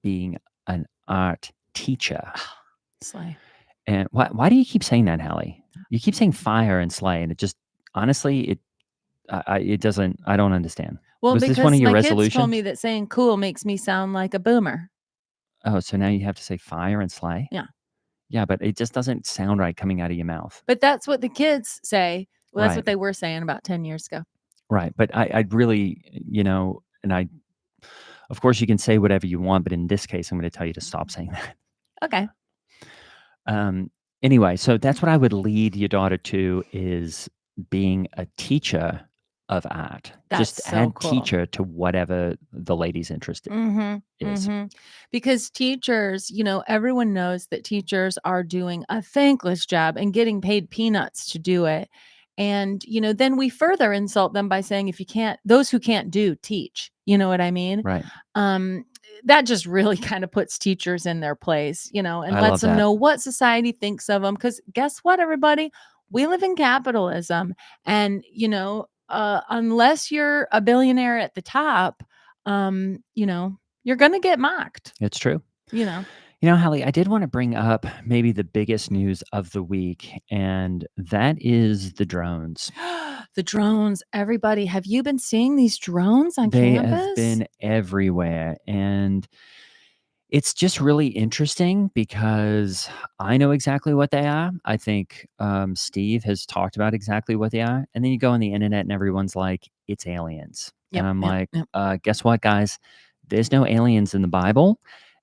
being an art teacher?" Oh, slay. And why do you keep saying that, Hallie? You keep saying fire and slay, and it just honestly, it doesn't. I don't understand. Well, Was this one of because your my kids told me resolutions? that saying cool makes me sound like a boomer. Oh, so now you have to say fire and slay? Yeah. Yeah, but it just doesn't sound right coming out of your mouth. But that's what the kids say. Well, that's Right, what they were saying about 10 years ago. right. But I'd really, and of course, you can say whatever you want, but in this case, I'm going to tell you to stop saying that. Okay. Um, anyway, so that's what I would lead your daughter to is being a teacher of art. That's Just so add cool. teacher to whatever the lady's interest Mhm, is. mhm. Because teachers, everyone knows that teachers are doing a thankless job and getting paid peanuts to do it. And, then we further insult them by saying, if you can't, those who can't do, teach. You know what I mean? Right. Um, that just really kind of puts teachers in their place, and I lets love them that. know what society thinks of them. Because guess what, everybody? We live in capitalism. And, unless you're a billionaire at the top, you're gonna get mocked, It's true. you know? Hallie, I did want to bring up maybe the biggest news of the week, and that is the drones. The drones, everybody, have you been seeing these drones on They have campus? been everywhere. And it's just really interesting because I know exactly what they are. I think Steve has talked about exactly what they are. And then you go on the internet and everyone's like, it's aliens. And Yep, I'm yep, like, yep. guess what, guys? There's no aliens in the Bible.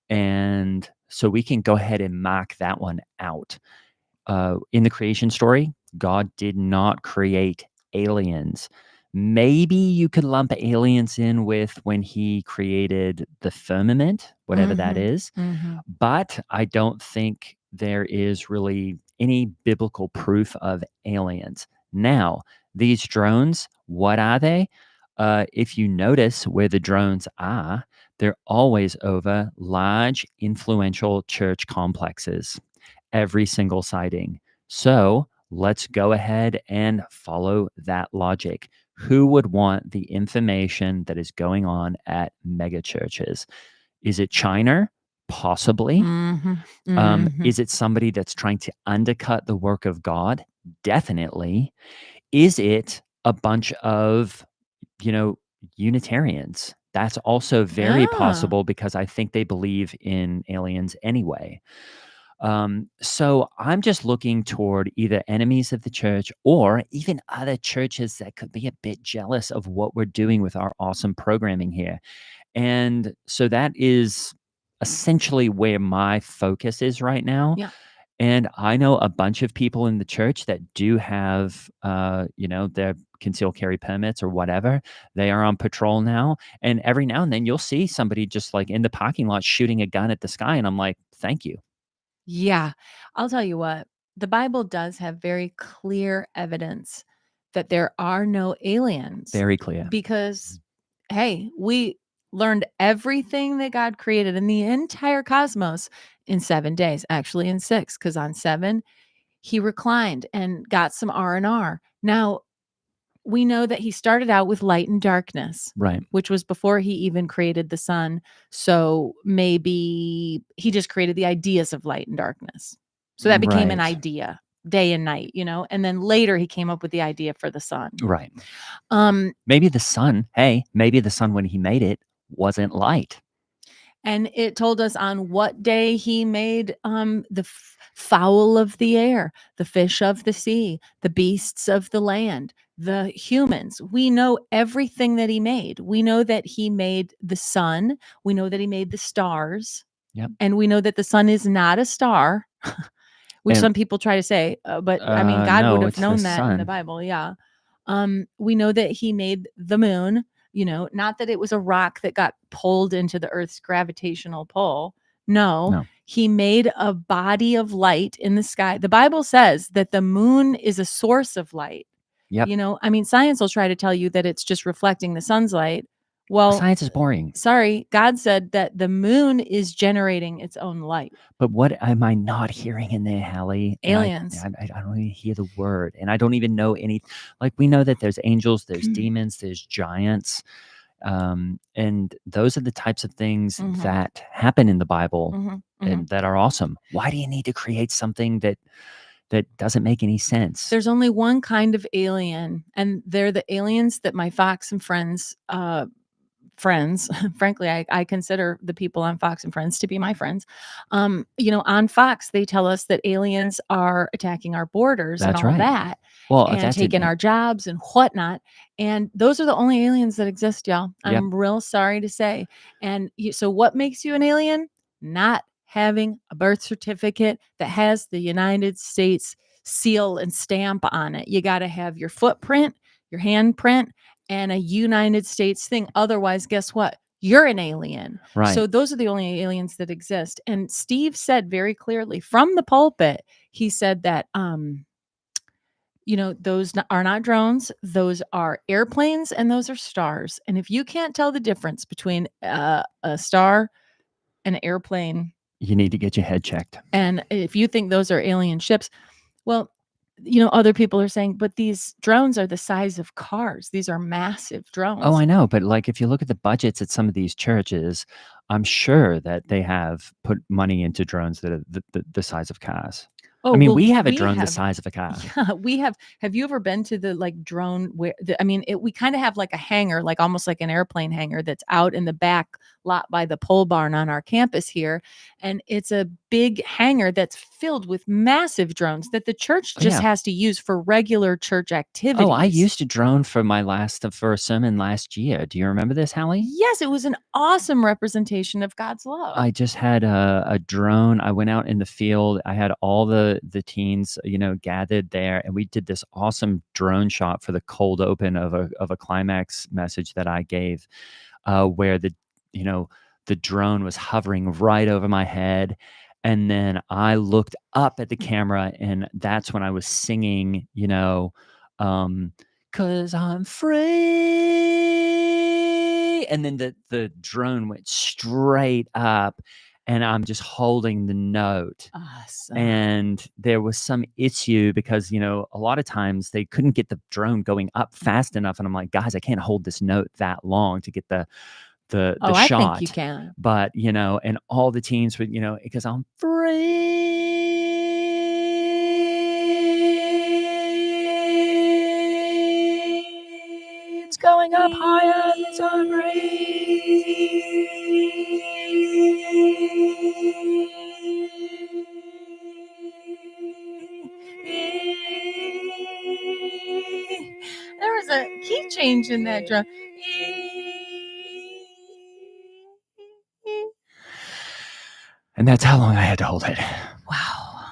And so we can go ahead and mark that one out. In the creation story, God did not create aliens. Maybe you could lump aliens in with when he created the firmament, whatever that Mhm, is, mhm. but I don't think there is really any biblical proof of aliens. Now, these drones, what are they? If you notice where the drones are, they're always over large, influential church complexes, every single sighting. So let's go ahead and follow that logic. Who would want the information that is going on at mega churches? Is it China? Possibly. Mhm, mhm. Is it somebody that's trying to undercut the work of God? Definitely. Is it a bunch of, you know, Unitarians? That's also very Yeah. possible because I think they believe in aliens anyway. So I'm just looking toward either enemies of the church or even other churches that could be a bit jealous of what we're doing with our awesome programming here. And so that is essentially where my focus is right now. Yeah. And I know a bunch of people in the church that do have, their concealed carry permits or whatever. They are on patrol now. And every now and then you'll see somebody just like in the parking lot shooting a gun at the sky. And I'm like, thank you. Yeah. I'll tell you what, the Bible does have very clear evidence that there are no aliens Very clear. because, hey, we learned everything that God created in the entire cosmos in 7 days, actually in 6, because on 7 he reclined and got some R&R. Now, we know that he started out with light and darkness, Right. which was before he even created the sun. So maybe he just created the ideas of light and darkness. So that became an Right. idea, day and night, and then later he came up with the idea for the sun. Right. Um, Maybe the sun when he made it wasn't light. And it told us on what day he made the fowl of the air, the fish of the sea, the beasts of the land, the humans. We know everything that he made. We know that he made the sun. We know that he made the stars. Yep. And we know that the sun is not a star, which And some people try to say, but I mean, God would no, have it's the known that in the sun. Bible. Yeah. We know that he made the moon, not that it was a rock that got pulled into the earth's gravitational pull. No, No. he made a body of light in the sky. The Bible says that the moon is a source of light. Yep. I mean, science will try to tell you that it's just reflecting the sun's light. Well, Science is boring. sorry, God said that the moon is generating its own light. But what am I not hearing in there, Hallie? And Aliens. I don't even hear the word, and I don't even know any. Like, we know that there's angels, there's demons, there's giants, and those are the types of things that happen in the Bible and that are awesome. Why do you need to create something that doesn't make any sense? There's only one kind of alien, and they're the aliens that my Fox and Friends frankly, I consider the people on Fox and Friends to be my friends. On Fox, they tell us that aliens are attacking our borders and That's all right. that, Well, and that's it. taking our jobs and whatnot. And those are the only aliens that exist, y'all. Yep. I'm real sorry to say. And so what makes you an alien? Not having a birth certificate that has the United States seal and stamp on it. You got to have your footprint, your handprint, and a United States thing. Otherwise, guess what? You're an alien. Right. So those are the only aliens that exist. And Steve said very clearly from the pulpit, he said that those are not drones, those are airplanes, and those are stars. And if you can't tell the difference between a star and an airplane, you need to get your head checked. And if you think those are alien ships, well, other people are saying, but these drones are the size of cars. These are massive drones. Oh, I know. But like, if you look at the budgets at some of these churches, I'm sure that they have put money into drones that are the size of cars. Oh, I mean, well, we have a drone the size of a car. Yeah, we have. Have you ever been to the drone where we kind of have like a hangar, like almost like an airplane hangar that's out in the back lot by the pole barn on our campus here. And it's a big hangar that's filled with massive drones that the church just has to use for regular church activities. Oh, I used a drone for for a sermon last year. Do you remember this, Hallie? Yes, it was an awesome representation of God's love. I just had a drone. I went out in the field. I had all the teens, gathered there, and we did this awesome drone shot for the cold open of a climax message that I gave, where the drone was hovering right over my head. And then I looked up at the camera, and that's when I was singing, 'cause I'm free. And then the drone went straight up, and I'm just holding the note. Awesome. And there was some issue because, a lot of times they couldn't get the drone going up fast enough. And I'm like, guys, I can't hold this note that long to get the shot. I think you can. But, and all the teens would, because I'm free. It's going up higher. It's on There was a key change in that drum. And that's how long I had to hold it. Wow.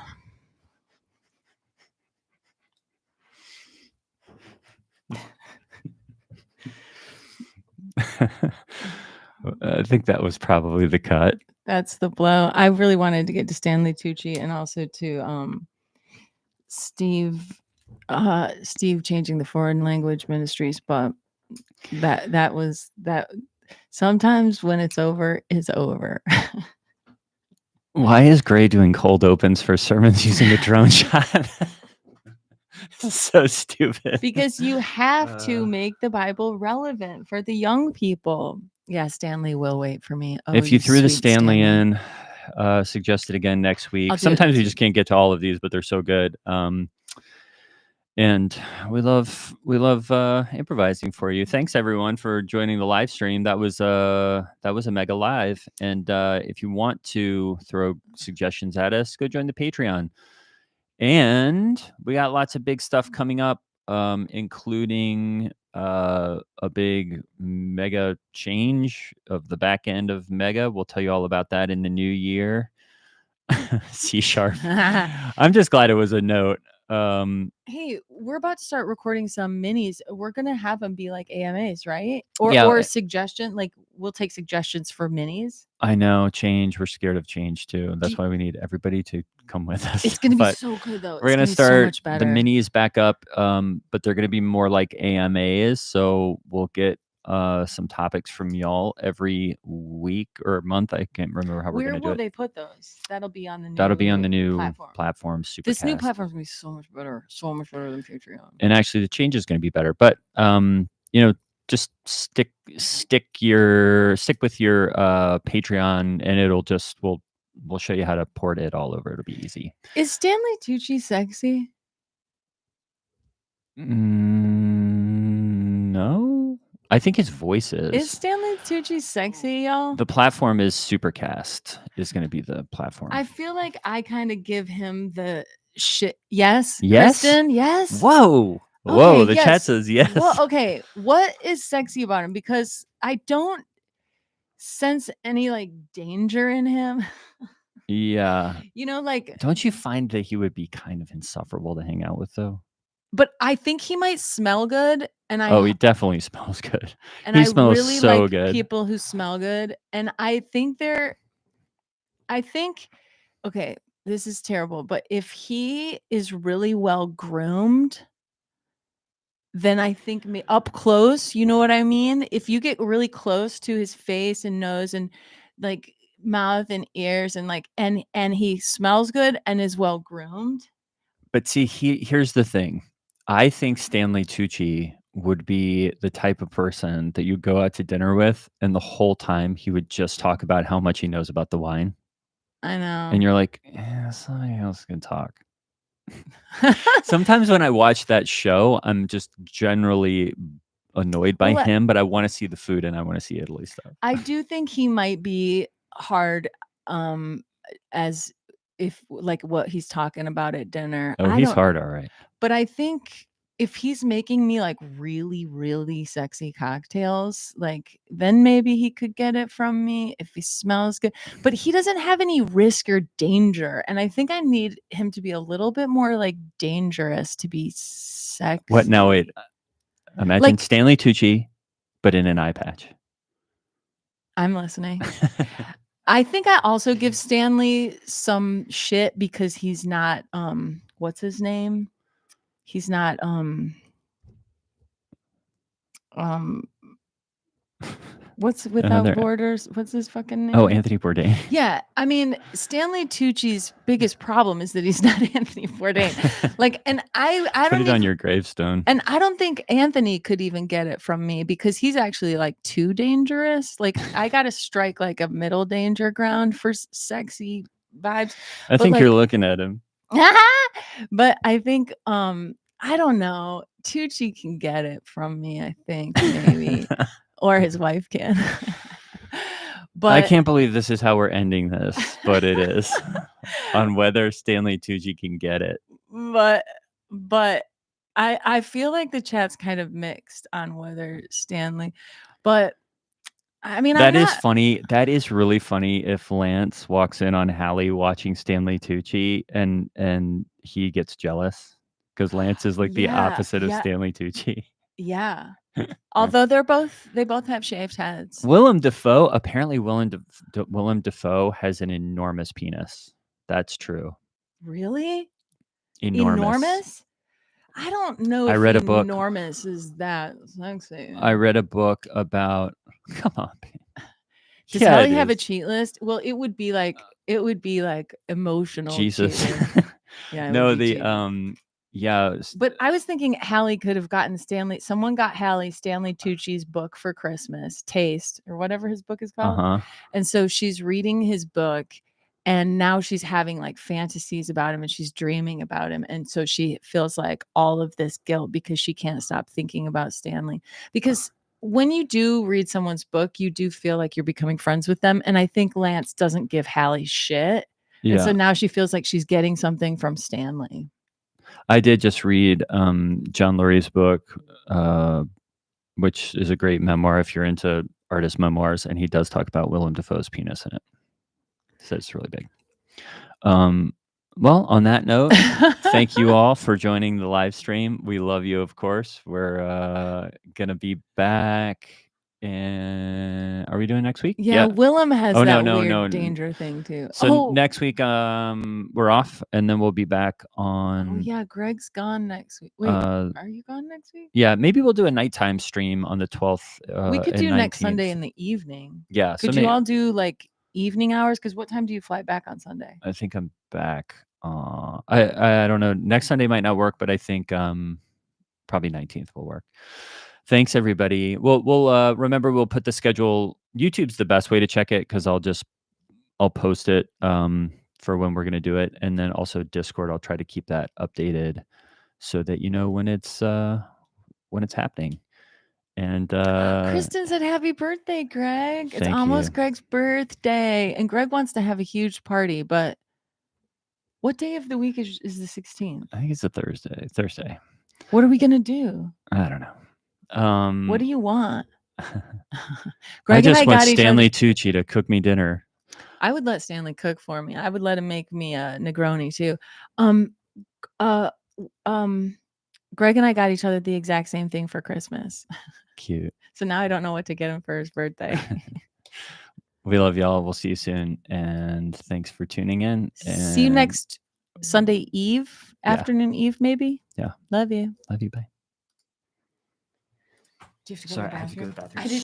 I think that was probably the cut. That's the blow. I really wanted to get to Stanley Tucci and also to Steve changing the foreign language ministries, but that was that. Sometimes when it's over, it's over. Why is Gray doing cold opens for sermons using a drone shot? So stupid. Because you have to make the Bible relevant for the young people. Yeah, Stanley will wait for me. Oh, if you threw the Stanley Stanley in, suggest it again next week. Sometimes we just can't get to all of these, but they're so good. And we love improvising for you. Thanks everyone for joining the live stream. That was a mega live. And if you want to throw suggestions at us, go join the Patreon. And we got lots of big stuff coming up, including a big mega change of the back end of Mega. We'll tell you all about that in the new year. C#. I'm just glad it was a note. Hey, we're about to start recording some minis. We're gonna have them be like AMAs, right? Or Yeah. or a suggestion. Like we'll take suggestions for minis. I know, change. We're scared of change too. That's why we need everybody to come with us. It's gonna be But so good though. we're It's gonna gonna be so start much the better. minis back up, but they're gonna be more like AMAs. So we'll get some topics from y'all every week or month. I can't remember how we're Where gonna do will it. they put those? That'll be on the new. That'll be on the new platform. Supercast. This new platform's gonna be so much better than Patreon. And actually, the change is gonna be better. But you know, just stick with your Patreon, and it'll just we'll show you how to port it all over. It'll be easy. Is Stanley Tucci sexy? No, I think his voice is. Is Stanley Tucci sexy, y'all? The platform is Supercast. Is going to be the platform. I feel like I kind of give him the shit. Yes, Yes? Kristen. Yes. Whoa. Okay, The yes. chat says yes. Well, okay. What is sexy about him? Because I don't sense any like danger in him. Yeah. You know, like, Don't you find that he would be kind of insufferable to hang out with, though? but I think he might smell good, and he definitely smells good. and He I smells really so like good. people who smell good, and I think okay, this is terrible, but if he is really well groomed, then I think up close, you know what I mean? If you get really close to his face and nose and like mouth and ears and like and he smells good and is well groomed. But see, here's the thing. I think Stanley Tucci would be the type of person that you go out to dinner with, and the whole time he would just talk about how much he knows about the wine. I know. And you're like, somebody else can talk. Sometimes when I watch that show, I'm just generally annoyed by him, but I want to see the food and I want to see Italy stuff. I do think he might be hard as if like what he's talking about at dinner. Oh, he's hard, all right. But I think if he's making me like really, really sexy cocktails, like then maybe he could get it from me if he smells good. But he doesn't have any risk or danger. And I think I need him to be a little bit more like dangerous to be sexy. What now? Wait. Imagine like, Stanley Tucci, but in an eye patch. I'm listening. I think I also give Stanley some shit because he's not what's his name? He's not what's Without Borders? What's his fucking name? Oh, Anthony Bourdain. Yeah, I mean, Stanley Tucci's biggest problem is that he's not Anthony Bourdain. Like, and I don't put it on your gravestone. And I don't think Anthony could even get it from me because he's actually like too dangerous. Like, I got to strike like a middle danger ground for sexy vibes. I think you're looking at him. But I think I don't know. Tucci can get it from me, I think, maybe. Or his wife can. But I can't believe this is how we're ending this, but it is. On whether Stanley Tucci can get it. But I feel like the chat's kind of mixed on whether Stanley, but I mean, that is funny. That is really funny if Lance walks in on Hallie watching Stanley Tucci and he gets jealous because Lance is like the opposite of Stanley Tucci. Yeah. Although they both have shaved heads. Willem Dafoe, apparently Willem Dafoe has an enormous penis. That's true. Really? Enormous? I don't know if I read a book. Enormous is that sexy. I read a book about come on. Does Hallie have a cheat list? Well, it would be like emotional. Jesus. Yeah. No, yeah. But I was thinking Hallie could have gotten someone got Hallie Stanley Tucci's book for Christmas, Taste, or whatever his book is called. And so she's reading his book And now she's having like fantasies about him and she's dreaming about him. And so she feels like all of this guilt because she can't stop thinking about Stanley. Because when you do read someone's book, you do feel like you're becoming friends with them. And I think Lance doesn't give Hallie shit. And so Yeah. now she feels like she's getting something from Stanley. I did just read John Lurie's book, which is a great memoir if you're into artist memoirs, and he does talk about Willem Dafoe's penis in it. So it's really big. Well, on that note, thank you all for joining the live stream. We love you, of course. We're gonna be back. And are we doing next week? Yeah, Willem has Oh, that no, weird no. danger thing too. So next week, we're off, and then we'll be back on. Oh yeah, Greg's gone next week. Wait, are you gone next week? Yeah, maybe we'll do a nighttime stream on the 12th. We could and do 19th. next Sunday in the evening. Yeah. Could you all do like evening hours? Because what time do you fly back on Sunday? I think I'm back. I don't know. Next Sunday might not work, but I think probably 19th will work. Thanks, everybody. We'll remember, we'll put the schedule. YouTube's the best way to check it because I'll post it for when we're going to do it. And then also Discord, I'll try to keep that updated so that you know when it's happening. And Kristen said happy birthday, Greg. It's almost Greg's birthday. And Greg wants to have a huge party, but what day of the week is the 16th? I think it's a Thursday. What are we going to do? I don't know. What do you want? Greg I just want Stanley Tucci to cook me dinner. I would let Stanley cook for me. I would let him make me a Negroni too. Greg and I got each other the exact same thing for Christmas. Cute. So now I don't know what to get him for his birthday. We love y'all. We'll see you soon. And thanks for tuning in. And see you next Sunday Eve, afternoon Eve, maybe. Yeah. Love you. Love you. Bye. Do you have to go to the bathroom? I have to go to the bathroom.